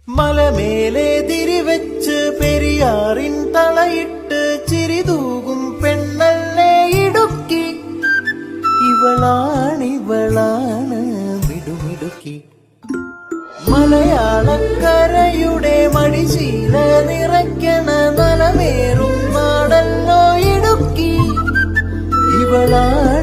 മലമേലെ തിരിവെച്ച് പെരിയാറിൻ തളയിട്ട് ചിരിതൂകും പെണ്ണല്ലേ ഇടുക്കി. ഇവളാണ് മിടുമിടുക്കി. മലയാളക്കരയുടെ മടിശീല നിറയ്ക്കണ നലമേറും നാടല്ലോ ഇടുക്കി. ഇവളാണ്